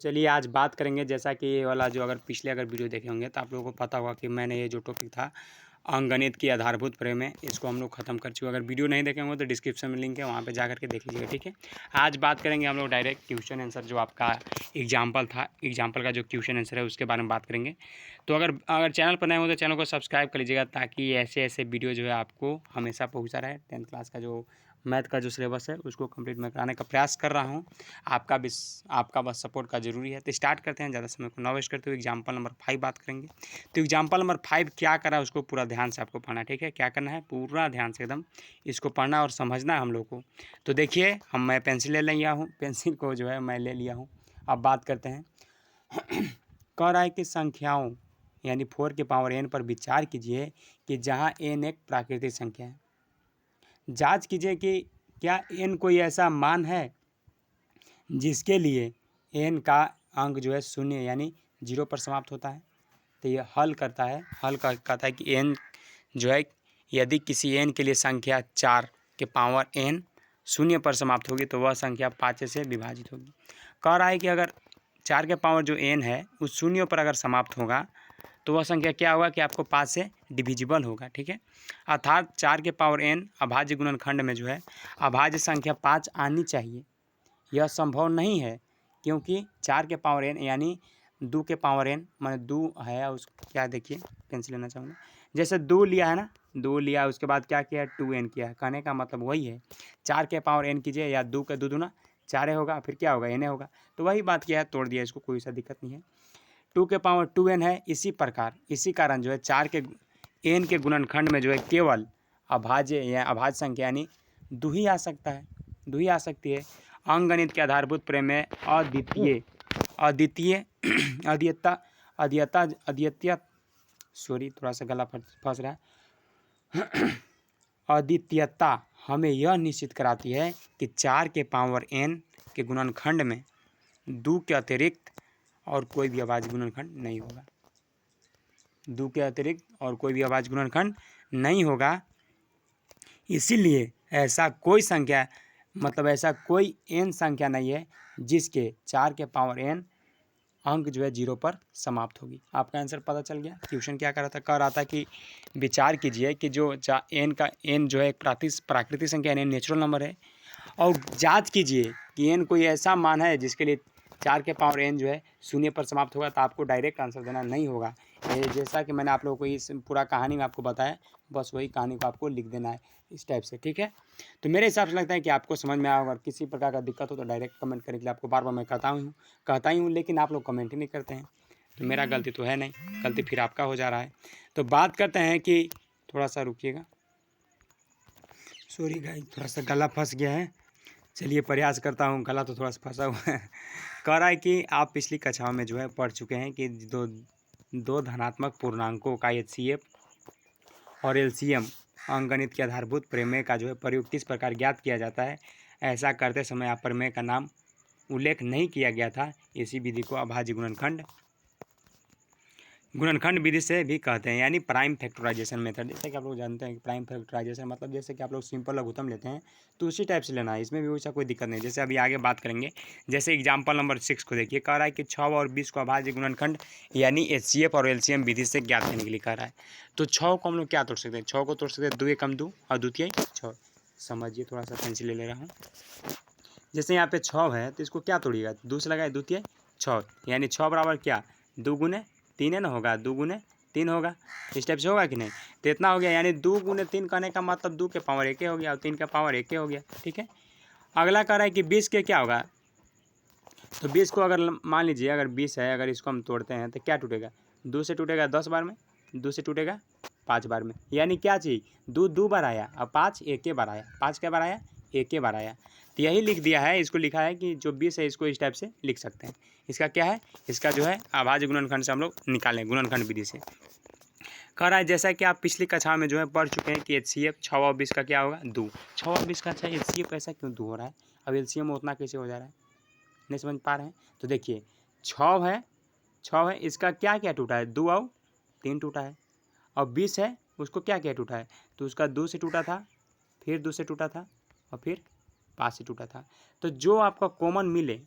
चलिए आज बात करेंगे, जैसा कि ये वाला जो अगर पिछले वीडियो देखे होंगे तो आप लोगों को पता होगा कि मैंने ये जो टॉपिक था अंकगणित की आधारभूत प्रमेय, इसको हम लोग ख़त्म कर चुके। अगर वीडियो नहीं देखे होंगे तो डिस्क्रिप्शन में लिंक है, वहाँ पे जा करके देख लीजिएगा। ठीक है, आज बात करेंगे हम लोग डायरेक्ट क्वेश्चन आंसर, जो आपका एग्जाम्पल था, एग्जाम्पल का जो क्वेश्चन आंसर है उसके बारे में बात करेंगे। तो अगर चैनल पर नए हो तो चैनल को सब्सक्राइब कर लीजिएगा, ताकि ऐसे ऐसे वीडियो जो है आपको हमेशा पहुँचा रहे। 10th क्लास का जो मैथ का जो सिलेबस है उसको कंप्लीट मैं कराने का प्रयास कर रहा हूँ। आपका बस सपोर्ट का ज़रूरी है। तो स्टार्ट करते हैं, ज़्यादा समय को ना वेस्ट करते हुए एग्जाम्पल नंबर 5 बात करेंगे। तो एग्जाम्पल नंबर 5 क्या करा है उसको पूरा ध्यान से आपको पढ़ना है। ठीक है, क्या करना है, पूरा ध्यान से एकदम इसको पढ़ना और समझना है हम लोग को। तो देखिए, मैं पेंसिल ले लिया हूँ, पेंसिल को जो है मैं ले लिया हूँ। अब बात करते हैं। कह रहा है कि संख्याओं यानी 4 के पावर n पर विचार कीजिए कि जहाँ n एक प्राकृतिक संख्या है। जांच कीजिए कि क्या n कोई ऐसा मान है जिसके लिए n का अंक जो है 0 यानी 0 पर समाप्त होता है। तो ये हल करता है, कहता है कि n जो है, यदि किसी n के लिए संख्या 4 के पावर n 0 पर समाप्त होगी तो वह संख्या 5 से विभाजित होगी। कह रहा है कि अगर 4 के पावर जो n है उस 0 पर अगर समाप्त होगा तो वह संख्या क्या होगा कि आपको 5 से डिविजिबल होगा। ठीक है, अर्थात 4 के पावर n अभाज्य गुणनखंड में जो है अभाज्य संख्या 5 आनी चाहिए। यह संभव नहीं है, क्योंकि 4 के पावर n यानी 2 के पावर n माने 2 है, उस क्या देखिए पेंसिल लेना चाहूँगा। जैसे 2 लिया है ना, 2 लिया, उसके बाद क्या किया, 2n किया है। कहने का मतलब वही है, 4 के पावर n कीजिए या 2 का 2 दूना 4 होगा, फिर क्या होगा, n होगा। तो वही बात किया है, तोड़ दिया इसको, कोई सा दिक्कत नहीं है। 2 के पावर 2n है। इसी कारण जो है 4 के n के गुणनखंड में जो है केवल अभाज्य या अभाज्य संख्या यानी 2 ही आ सकता है, 2 ही आ सकती है। अंकगणित के आधारभूत प्रमेय अद्वितीय सॉरी, थोड़ा सा गला फंस रहा है। अद्वितीयता हमें यह निश्चित कराती है कि 4 के पावर n के गुणनखंड में 2 के अतिरिक्त और कोई भी अभाज्य गुणनखंड नहीं होगा। 2 के अतिरिक्त और कोई भी अभाज्य गुणनखंड नहीं होगा। इसीलिए ऐसा कोई संख्या, मतलब ऐसा कोई n संख्या नहीं है जिसके 4 के पावर n अंक जो है 0 पर समाप्त होगी। आपका आंसर पता चल गया। क्वेश्चन क्या कर रहा था, कह रहा था कि विचार कीजिए कि जो n जो है एक प्राकृतिक संख्या n नेचुरल नंबर है, और जांच कीजिए कि n कोई ऐसा मान है जिसके लिए 4 के पावर n जो है 0 पर समाप्त होगा। तो आपको डायरेक्ट आंसर देना नहीं होगा, जैसा कि मैंने आप लोगों को इस पूरा कहानी में आपको बताया, बस वही कहानी को आपको लिख देना है इस टाइप से। ठीक है, तो मेरे हिसाब से लगता है कि आपको समझ में आया होगा। अगर किसी प्रकार का दिक्कत हो तो डायरेक्ट कमेंट करने के लिए आपको बार बार मैं कहता ही हूँ, लेकिन आप लोग कमेंट ही नहीं करते हैं। तो मेरा गलती तो है नहीं, गलती फिर आपका हो जा रहा है। तो बात करते हैं कि, थोड़ा सा रुकिएगा, सॉरी गाइस, थोड़ा सा गला फंस गया है। चलिए प्रयास करता हूँ, गला तो थोड़ा सा फंसा हुआ है। कह रहा है कि आप पिछली कक्षाओं में जो है पढ़ चुके हैं कि दो धनात्मक पूर्णांकों का HCF और LCM अंकगणित के आधारभूत प्रमेय का जो है प्रयोग किस प्रकार ज्ञात किया जाता है। ऐसा करते समय आप प्रमेय का नाम उल्लेख नहीं किया गया था। इसी विधि को अभाज्य गुणनखंड विधि से भी कहते हैं, यानी प्राइम फैक्टराइजेशन मेथड। जैसे कि आप लोग जानते हैं कि प्राइम फैक्टराइजेशन मतलब जैसे कि आप लोग सिंपल लघुत्तम लेते हैं तो उसी टाइप से लेना है, इसमें भी वैसा कोई दिक्कत नहीं। जैसे अभी आगे बात करेंगे, जैसे एग्जाम्पल नंबर 6 को देखिए, कह रहा है कि 6 और 20 को अभाज्य गुणनखंड यानी HCF और LCM विधि से ज्ञात करने के लिए कह रहा है। तो 6 को हम लोग क्या तोड़ सकते हैं, 6 को तोड़ सकते हैं 2 एकम 2 और द्वितीय 6। समझिए, थोड़ा सा पेंसिल ले रहा हूँ। जैसे यहाँ पे 6 है तो इसको क्या तोड़िएगा, 2 से लगाए द्वितीय 6, यानी 6 बराबर क्या, 2 गुने 3 है ना, होगा 2 गुने 3 होगा। इस टाइप से होगा कि नहीं, तो इतना हो गया, यानी 2 गुने 3 कहने का मतलब 2 के पावर 1 हो गया और 3 का पावर 1 हो गया। ठीक है, अगला कह रहा है कि 20 के क्या होगा। तो 20 को अगर मान लीजिए, अगर 20 है, अगर इसको हम तोड़ते हैं तो क्या टूटेगा, 2 से टूटेगा 10 बार में, 2 से टूटेगा 5 बार में, यानी क्या चीज़, 2 बार आया और 5 एक बार आया, 5 क्या बार आया, एक बार आया। तो यही लिख दिया है, इसको लिखा है कि जो 20 है इसको इस टाइप से लिख सकते हैं। इसका क्या है, इसका जो है अभाज्य गुणनखंड से हम लोग निकालें, गुणनखंड विधि से। कह रहा है जैसा कि आप पिछली कक्षा में जो है पढ़ चुके हैं कि HCF 6 और 20 का क्या होगा, 2। 6 और 20 का अच्छा HCF ऐसा क्यों 2 हो रहा है, अब LCM में उतना कैसे हो जा रहा है, नहीं समझ पा रहे हैं। तो देखिए 6 है, इसका क्या क्या टूटा है, 2 और 3 टूटा है, और 20 है, उसको क्या क्या टूटा है, तो उसका 2 से टूटा था, फिर 2 से टूटा था, और फिर 5 से टूटा था। तो जो आपका कॉमन मिले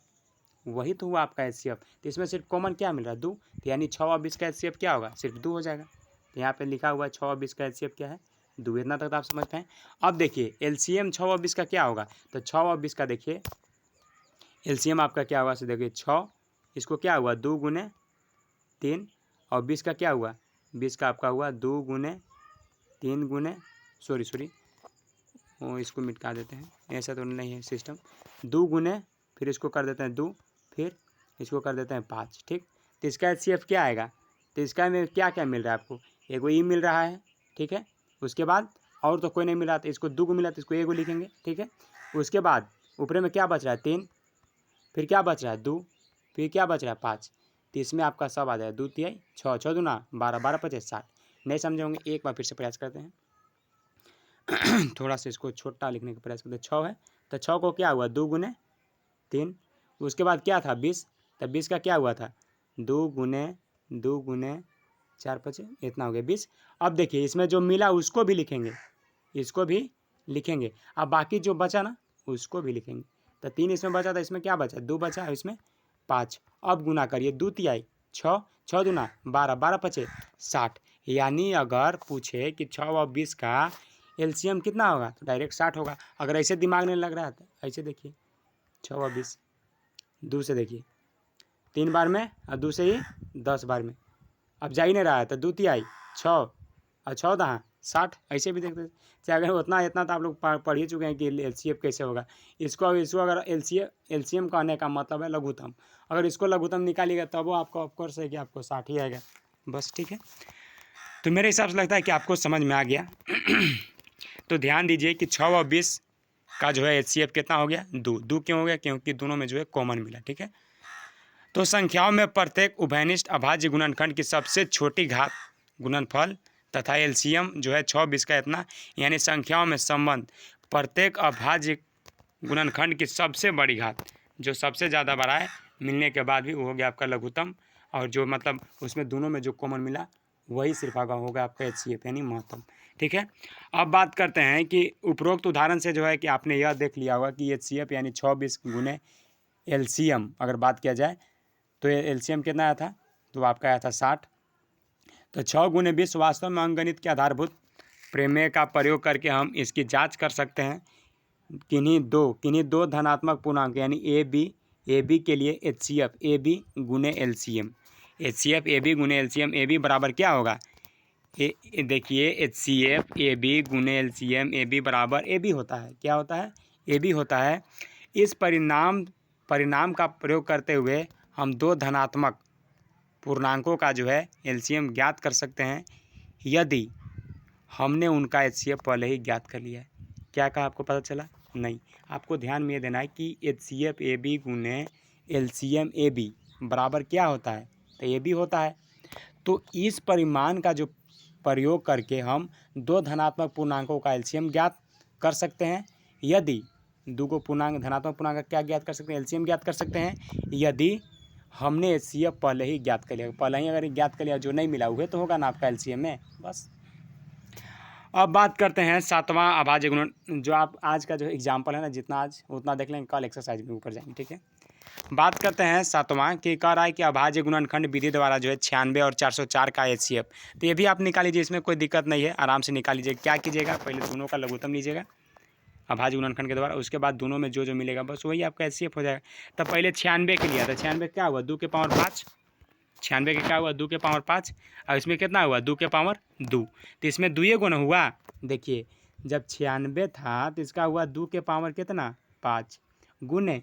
वही तो हुआ आपका HCF। तो इसमें सिर्फ कॉमन क्या मिल रहा है, 2। तो यानी 6 और 20 का HCF क्या होगा, सिर्फ 2 हो जाएगा। तो यहाँ पे लिखा हुआ है 6 और 20 का HCF क्या है, 2। इतना तक तो आप समझ पाएँ। अब देखिए LCM 6 और 20 का क्या होगा, तो 6 और 20 का देखिए LCM आपका क्या होगा, देखिए 6, इसको क्या हुआ 2 गुने 3, और 20 का क्या हुआ, 20 का आपका हुआ 2 गुने 3 गुने सॉरी वो इसको मिटा देते हैं, ऐसा तो नहीं है सिस्टम। 2 गुने फिर इसको कर देते हैं 2, फिर इसको कर देते हैं 5, ठीक। तो इसका HCF क्या आएगा, तो इसका में क्या क्या मिल रहा है आपको, एगो ई मिल रहा है, ठीक है। उसके बाद और तो कोई नहीं मिला, तो इसको 2 को मिला तो इसको एगो लिखेंगे, ठीक है। उसके बाद ऊपर में क्या बच रहा है 3, फिर क्या बच रहा है 2, फिर क्या बच रहा है 5। तो इसमें आपका सब आ जाएगा 2 तिहाई 6, 6 दूना 12, 12 पचे 60। नहीं समझे होंगे, एक बार फिर से प्रयास करते हैं। थोड़ा सा इसको छोटा लिखने का प्रयास करते हैं। 6 है तो 6 को क्या हुआ 2 गुने 3, उसके बाद क्या था 20, तब 20 का क्या हुआ था 2 गुने 4 पचे, इतना हो गया 20। अब देखिए इसमें जो मिला उसको भी लिखेंगे, इसको भी लिखेंगे, अब बाकी जो बचा ना उसको भी लिखेंगे। तो 3 इसमें बचा था, इसमें क्या बचा 2 बचा, इसमें 5। अब गुना करिए 2 तिहाई 6, 6 दूना 12, 12 पचे 60। यानी अगर पूछे कि 6 और 20 का LCM कितना होगा तो डायरेक्ट 60 होगा। अगर ऐसे दिमाग नहीं लग रहा है तो ऐसे देखिए 6 और 20, 2 से देखिए 3 बार में और 2 से ही 10 बार में। अब जा ही नहीं रहा है तो 2 तिहाई 6 और 6 दहाँ 60, ऐसे भी देखते चाहे। अगर उतना इतना तो आप लोग पढ़ ही चुके हैं कि LCM कैसे होगा। इसको अगर LCM कहने का मतलब है लघुत्तम, अगर इसको लघुत्तम निकालिएगा तब वो आपको ऑफकोर्स है कि आपको 60 ही आएगा बस, ठीक है। तो मेरे हिसाब से लगता है कि आपको समझ में आ गया। तो ध्यान दीजिए कि 6 और 20 का जो है HCF कितना हो गया 2। 2 क्यों हो गया, क्योंकि दोनों में जो है कॉमन मिला, ठीक है। तो संख्याओं में प्रत्येक उभयनिष्ठ अभाज्य गुणनखंड की सबसे छोटी घात गुणनफल तथा LCM जो है 6 20 का इतना, यानी संख्याओं में संबंध प्रत्येक अभाज्य गुणनखंड की सबसे बड़ी घात जो सबसे ज़्यादा बड़ा है मिलने के बाद भी वो हो गया आपका लघुत्तम, और जो मतलब उसमें दोनों में जो कॉमन मिला वही सिर्फ आगा होगा आपका HCF यानी महत्तम, ठीक है। अब बात करते हैं कि उपरोक्त उदाहरण से जो है कि आपने यह देख लिया होगा कि HCF यानी 6 20 गुने LCM अगर बात किया जाए तो LCM कितना आया था, तो आपका आया था 60। तो 6 गुने 20 वास्तव में अंकगणित के आधारभूत प्रमेय का प्रयोग करके हम इसकी जांच कर सकते हैं। किन्हीं दो धनात्मक पूर्णांक यानी ए बी के लिए HCF ए बी गुने LCM, HCF ए बी गुने LCM, ए बी बराबर क्या होगा देखिए HCF ए बी गुने LCM ए बी बराबर ए बी होता है, क्या होता है ए बी होता है। इस परिणाम का प्रयोग करते हुए हम दो धनात्मक पूर्णांकों का जो है LCM ज्ञात कर सकते हैं यदि हमने उनका HCF पहले ही ज्ञात कर लिया है। क्या कहा, आपको पता चला नहीं। आपको ध्यान में ये देना है कि HCF ए बी गुने LCM ए बी बराबर क्या होता है, तो ए बी होता है। तो इस परिमाण का जो प्रयोग करके हम दो धनात्मक पूर्णांकों का LCM ज्ञात कर सकते हैं यदि दो को पूर्णांक धनात्मक पूर्णांक का क्या ज्ञात कर सकते हैं LCM ज्ञात कर सकते हैं यदि हमने HCF पहले ही ज्ञात कर लिया। पहले ही अगर ज्ञात कर लिया, जो नहीं मिला हुए तो होगा ना आपका LCM में बस। अब बात करते हैं 7वां अभाज्य गुणन, जो आप आज का जो एग्जाम्पल है ना जितना आज उतना देख लेंगे, कल एक्सरसाइज में ऊपर जाएंगे, ठीक है। बात करते हैं 7वां कि कह रहा है कि अभाज्य गुणनखंड विधि द्वारा जो है 96 और 404 का HCF, तो ये भी आप निकाल लीजिए, इसमें कोई दिक्कत नहीं है, आराम से निकाल लीजिए। क्या कीजिएगा, पहले दोनों का लघुत्तम लीजिएगा अभाज्य गुणनखंड के द्वारा, उसके बाद दोनों में जो मिलेगा बस वही आपका HCF हो जाएगा। तब पहले 96 के लिया था, 96 क्या हुआ 2 के पावर 5, 96 के क्या हुआ 2 के पावर 5, और इसमें कितना हुआ 2 के पावर 2, तो इसमें 2 गुना हुआ। देखिए जब 96 था तो इसका हुआ 2 के पावर कितना 5 गुने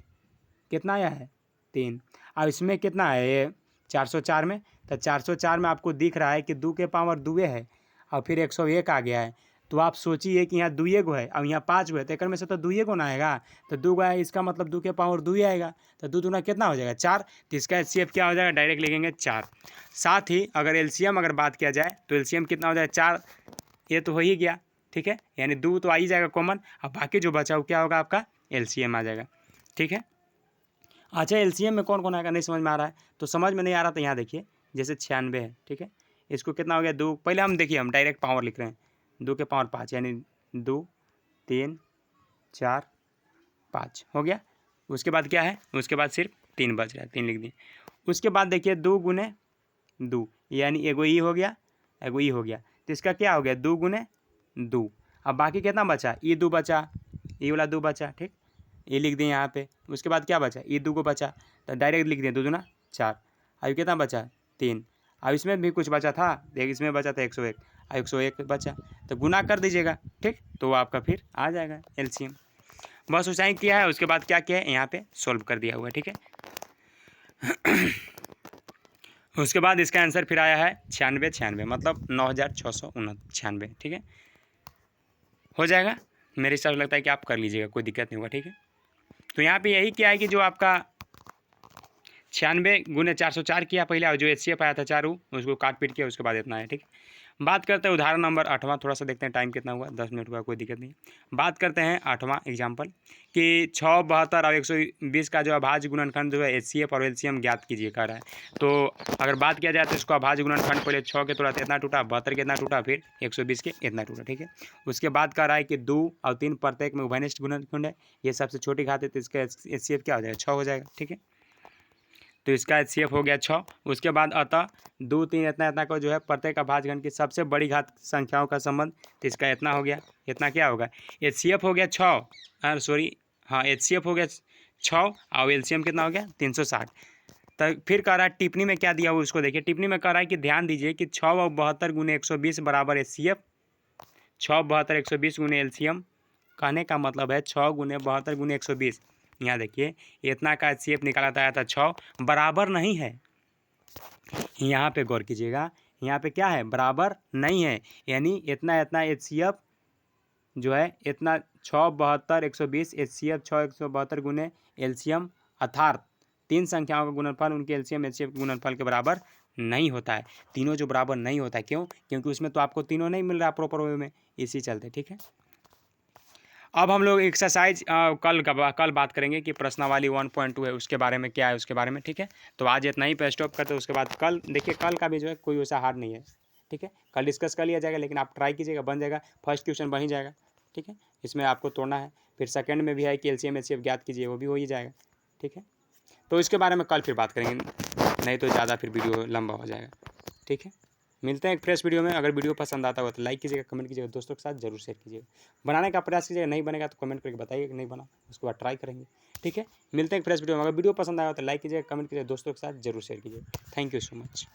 कितना आया है 3, और इसमें कितना है ये 404 में, तो 404 में आपको दिख रहा है कि 2 के पावर 2 है और फिर 101 आ गया है। तो आप सोचिए कि यहाँ 2 गो है और यहाँ 5 गो है, तो एक में से तो 2 गुना आएगा, तो 2 गो है इसका मतलब 2 के पावर 2 आएगा, तो 2 दूना कितना हो जाएगा 4, तो इसका HCF क्या हो जाएगा डायरेक्ट लिखेंगे 4। साथ ही अगर LCM अगर बात किया जाए तो LCM कितना हो जाएगा 4, ये तो हो ही गया, ठीक है, यानी 2 तो आ ही जाएगा कॉमन, अब बाकी जो बचा वो क्या होगा आपका LCM आ जाएगा, ठीक है। अच्छा LCM में कौन कौन आएगा नहीं समझ में आ रहा है, तो समझ में नहीं आ रहा तो यहाँ देखिए जैसे 96 है, ठीक है, इसको कितना हो गया 2, पहले हम देखिए हम डायरेक्ट पावर लिख रहे हैं 2 के पावर 5 यानी 2 3 4 5 हो गया। उसके बाद क्या है, उसके बाद सिर्फ 3 बच रहा है, 3 लिख दिए। उसके बाद देखिए 2 गुने 2 यानी एगो ई हो गया, एगो ई हो गया, तो इसका क्या हो गया 2 गुने 2। अब बाकी कितना बचा, ई 2 बचा, ई वाला 2 बचा, ठीक, ये लिख दिए यहाँ पे। उसके बाद क्या बचा, ई 2 को बचा, तो डायरेक्ट लिख दिए 2 दूना 4। अब कितना बचा 3। अब इसमें भी कुछ बचा था, देख इसमें बचा था 101, 101 बचा, तो गुना कर दीजिएगा, ठीक, तो आपका फिर आ जाएगा एलसीएम। बस उतना ही किया है। उसके बाद क्या किया है, यहाँ पे सॉल्व कर दिया हुआ है, ठीक है। उसके बाद इसका आंसर फिर आया है 96, मतलब 9696, ठीक है, हो जाएगा। मेरे हिसाब से लगता है कि आप कर लीजिएगा, कोई दिक्कत नहीं होगा, ठीक है। तो यहाँ पे यही क्या है कि जो आपका 96 गुने 404 किया पहले, और जो HCF आया था 4 उसको काट पीट किया, उसके बाद इतना है, ठीक है। बात करते हैं उदाहरण नंबर 8वां, थोड़ा सा देखते हैं टाइम कितना हुआ, 10 मिनट हुआ, कोई दिक्कत नहीं। बात करते हैं 8वां एग्जाम्पल कि 6, 72 और 120 का जो अभाज्य गुणनखंड जो है HCF और LCM ज्ञात कीजिए कह रहा है। तो अगर बात किया जाए तो इसको अभाज्य गुणनखंड पहले 6 के तोड़ा इतना टूटा, 72 के इतना टूटा, फिर 120 के इतना टूटा, ठीक है। उसके बाद कह रहा है कि 2 और 3 प्रत्येक में उभयनिष्ठ गुणनखंड है, ये सबसे छोटी घात है, तो इसका HCF क्या हो जाएगा 6 हो जाएगा, ठीक है। तो इसका HCF हो गया 6। उसके बाद अतः 2, 3 इतना इतना को जो है प्रत्येक अभाज्यखंड की सबसे बड़ी घात संख्याओं का संबंध, तो इसका इतना हो गया, इतना क्या होगा HCF हो गया 6, सॉरी हाँ HCF हो गया 6 और LCM कितना हो गया 360। तो फिर कह रहा है टिप्पणी में क्या दिया हुआ उसको देखिए। टिप्पणी में कह रहा है कि ध्यान दीजिए कि 6 और 72 गुने 120 बराबर HCF, 6, 72, 120 गुने LCM। कहने का मतलब है 6 गुने 72 गुने 120। यहाँ देखिए इतना का HCF निकाला आया था 6, बराबर नहीं है, यहाँ पे गौर कीजिएगा, यहाँ पे क्या है बराबर नहीं है, यानी इतना इतना HCF जो है इतना 6, 72, 120 HCF 6, 172 गुने LCM, अर्थात 3 संख्याओं का गुणनफल उनके LCM HCF गुणनफल के बराबर नहीं होता है। तीनों जो बराबर नहीं होता है, क्यों, क्योंकि उसमें तो आपको तीनों नहीं मिल रहा प्रॉपर वे में, इसी चलते, ठीक है। अब हम लोग एक्सरसाइज कल बात करेंगे कि प्रश्नावली 1.2 है, उसके बारे में क्या है, उसके बारे में, ठीक है। तो आज इतना ही पे स्टॉप करते हैं। उसके बाद कल देखिए, कल का भी जो है कोई वैसा हार्ड नहीं है, ठीक है, कल डिस्कस कर लिया जाएगा, लेकिन आप ट्राई कीजिएगा, बन जाएगा, फर्स्ट क्वेश्चन बन ही जाएगा, ठीक है। इसमें आपको तोड़ना है, फिर सेकंड में भी है कि LCM HCF ज्ञात कीजिए, वो भी हो ही जाएगा, ठीक है। तो इसके बारे में कल फिर बात करेंगे, नहीं तो ज़्यादा फिर वीडियो लंबा हो जाएगा, ठीक है। मिलते हैं एक फ्रेश वीडियो में। अगर वीडियो पसंद आता हो तो लाइक कीजिएगा, कमेंट कीजिएगा, दोस्तों के साथ जरूर शेयर कीजिएगा, बनाने का प्रयास कीजिएगा। नहीं बनेगा तो कमेंट करके बताइए कि नहीं बना, उसके बाद ट्राई करेंगे, ठीक है। मिलते हैं एक फ्रेश वीडियो में। अगर वीडियो पसंद आया तो लाइक कीजिएगा, कमेंट कीजिएगा, दोस्तों के साथ जरूर शेयर कीजिएगा। Thank you so much.